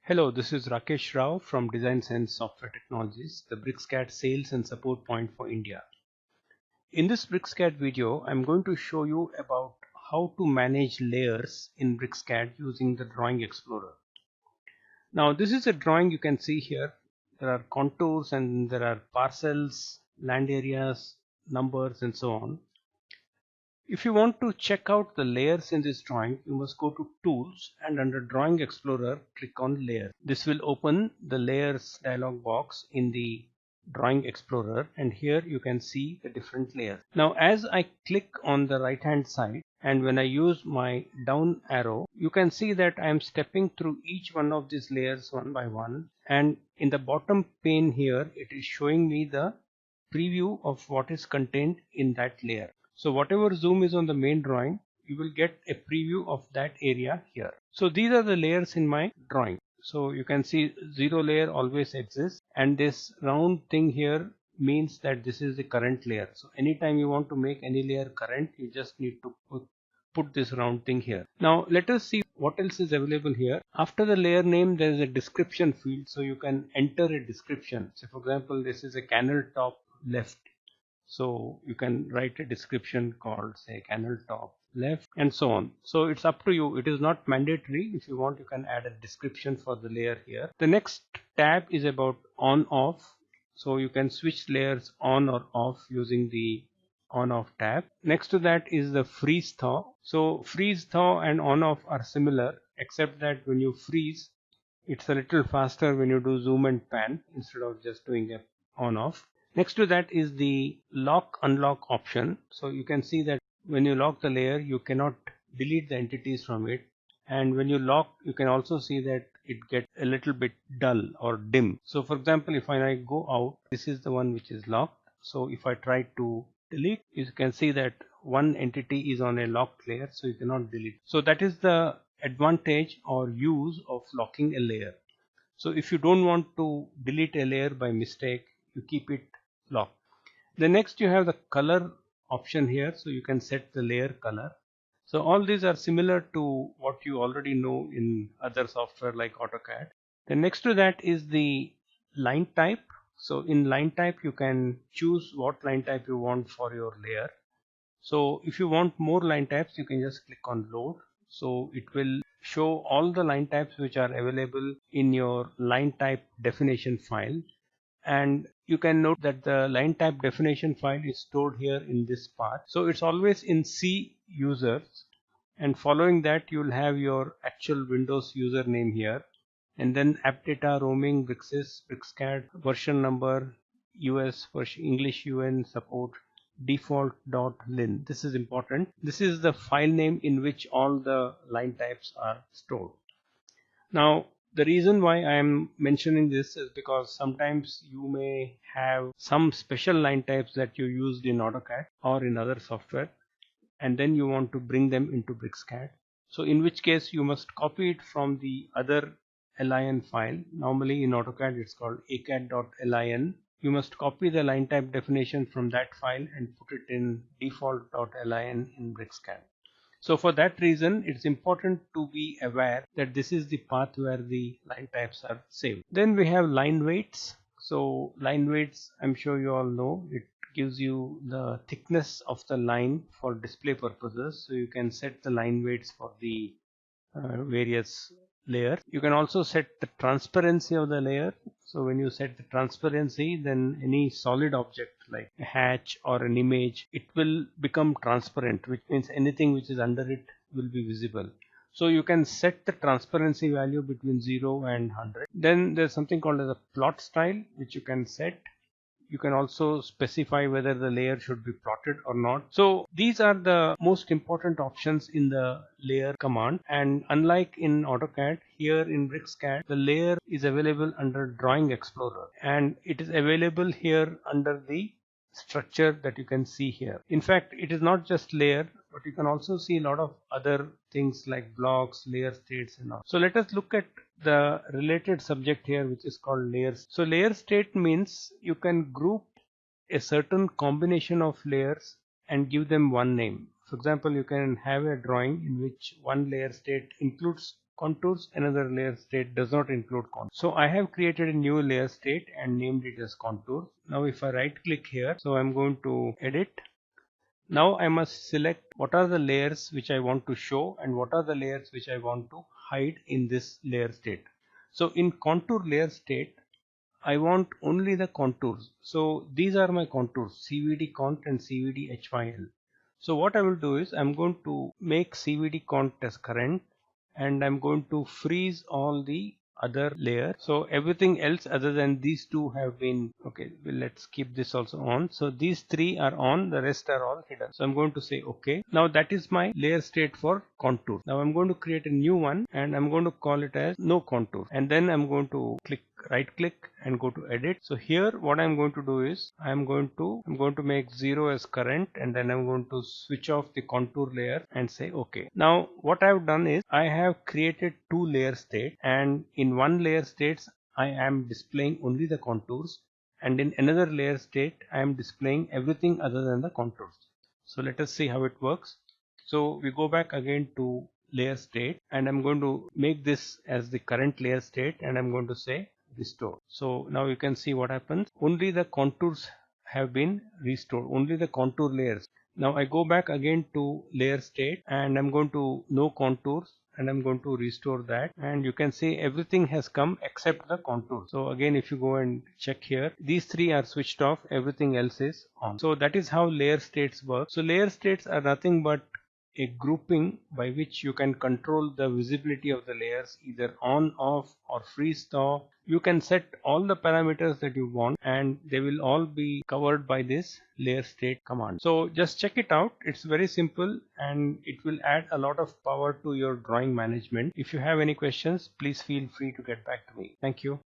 Hello, this is Rakesh Rao from Designsense Software Technologies, the BricsCAD sales and support point for India. In this BricsCAD video, I'm going to show you about how to manage layers in BricsCAD using the Drawing Explorer. Now, this is a drawing you can see here. There are contours and there are parcels, land areas, numbers, and so on. If you want to check out the layers in this drawing, you must go to Tools and under Drawing Explorer, click on Layer. This will open the Layers dialog box in the Drawing Explorer, and here you can see the different layers. Now as I click on the right hand side and when I use my down arrow, you can see that I am stepping through each one of these layers one by one, and in the bottom pane here it is showing me the preview of what is contained in that layer. So whatever zoom is on the main drawing, you will get a preview of that area here. So these are the layers in my drawing. So you can see zero layer always exists, and this round thing here means that this is the current layer. So anytime you want to make any layer current, you just need to put this round thing here. Now let us see what else is available here. After the layer name there is a description field, so you can enter a description. So for example, this is a canal top left. So you can write a description called say canal top left and so on. So it's up to you. It is not mandatory. If you want, you can add a description for the layer here. The next tab is about on off. So you can switch layers on or off using the on off tab. Next to that is the freeze thaw. So freeze thaw and on off are similar, except that when you freeze, it's a little faster when you do zoom and pan instead of just doing a on off. Next to that is the lock unlock option. So you can see that when you lock the layer, you cannot delete the entities from it, and when you lock, you can also see that it gets a little bit dull or dim. So for example, if I go out, this is the one which is locked. So if I try to delete, you can see that one entity is on a locked layer, so you cannot delete. So that is the advantage or use of locking a layer. So if you don't want to delete a layer by mistake, you keep it locked. The next you have the color option here, so you can set the layer color. So all these are similar to what you already know in other software like AutoCAD. The next to that is the line type. So in line type you can choose what line type you want for your layer. So if you want more line types, you can just click on load. So it will show all the line types which are available in your line type definition file, and you can note that the line type definition file is stored here in this path. So it's always in C users, and following that you will have your actual Windows username here, and then app data, roaming, Brixis, BricsCAD, version number, US version, English UN support, default.lin. This is important. This is the file name in which all the line types are stored. Now the reason why I am mentioning this is because sometimes you may have some special line types that you used in AutoCAD or in other software, and then you want to bring them into BricsCAD. So in which case you must copy it from the other lin file. Normally in AutoCAD it's called acad.lin. You must copy the line type definition from that file and put it in default.lin in BricsCAD. So for that reason, it's important to be aware that this is the path where the line types are saved. Then we have line weights. So line weights, I'm sure you all know, it gives you the thickness of the line for display purposes. So you can set the line weights for the various layers. You can also set the transparency of the layer. So when you set the transparency, then any solid object like a hatch or an image, it will become transparent, which means anything which is under it will be visible. So you can set the transparency value between 0 and 100. Then there's something called as a plot style, which you can set. You can also specify whether the layer should be plotted or not. So these are the most important options in the layer command, and unlike in AutoCAD, here in BricsCAD the layer is available under Drawing Explorer, and it is available here under the structure that you can see here. In fact, it is not just layer, but you can also see a lot of other things like blocks, layer states and all. So let us look at the related subject here, which is called layers. So layer state means you can group a certain combination of layers and give them one name. For example, you can have a drawing in which one layer state includes contours, another layer state does not include contours. So I have created a new layer state and named it as contour. Now if I right click here, so I'm going to edit. Now I must select what are the layers which I want to show and what are the layers which I want to hide in this layer state. So in contour layer state, I want only the contours. So these are my contours, CVD cont and CVD HYL. So what I will do is I'm going to make CVD cont as current, and I'm going to freeze all the other layers. So everything else other than these two have been okay. Well, let's keep this also on. So these three are on, the rest are all hidden. So I'm going to say okay. Now that is my layer state for contour. Now I'm going to create a new one and I'm going to call it as no contour, and then I'm going to right click and go to edit. So here what I'm going to do is I'm going to make 0 as current, and then I'm going to switch off the contour layer and say okay. Now what I've done is I have created two layer state, and in one layer states I am displaying only the contours, and in another layer state I am displaying everything other than the contours. So let us see how it works. So we go back again to layer state, and I'm going to make this as the current layer state, and I'm going to say restore. So now you can see what happens. Only the contours have been restored, only the contour layers. Now I go back again to layer state and I'm going to no contours, and I'm going to restore that, and you can see everything has come except the contour. So again, if you go and check here, these three are switched off, everything else is on. So that is how layer states work. So layer states are nothing but a grouping by which you can control the visibility of the layers, either on, off, or freeze thaw. You can set all the parameters that you want, and they will all be covered by this layer state command. So just check it out. It's very simple and it will add a lot of power to your drawing management. If you have any questions, please feel free to get back to me. Thank you.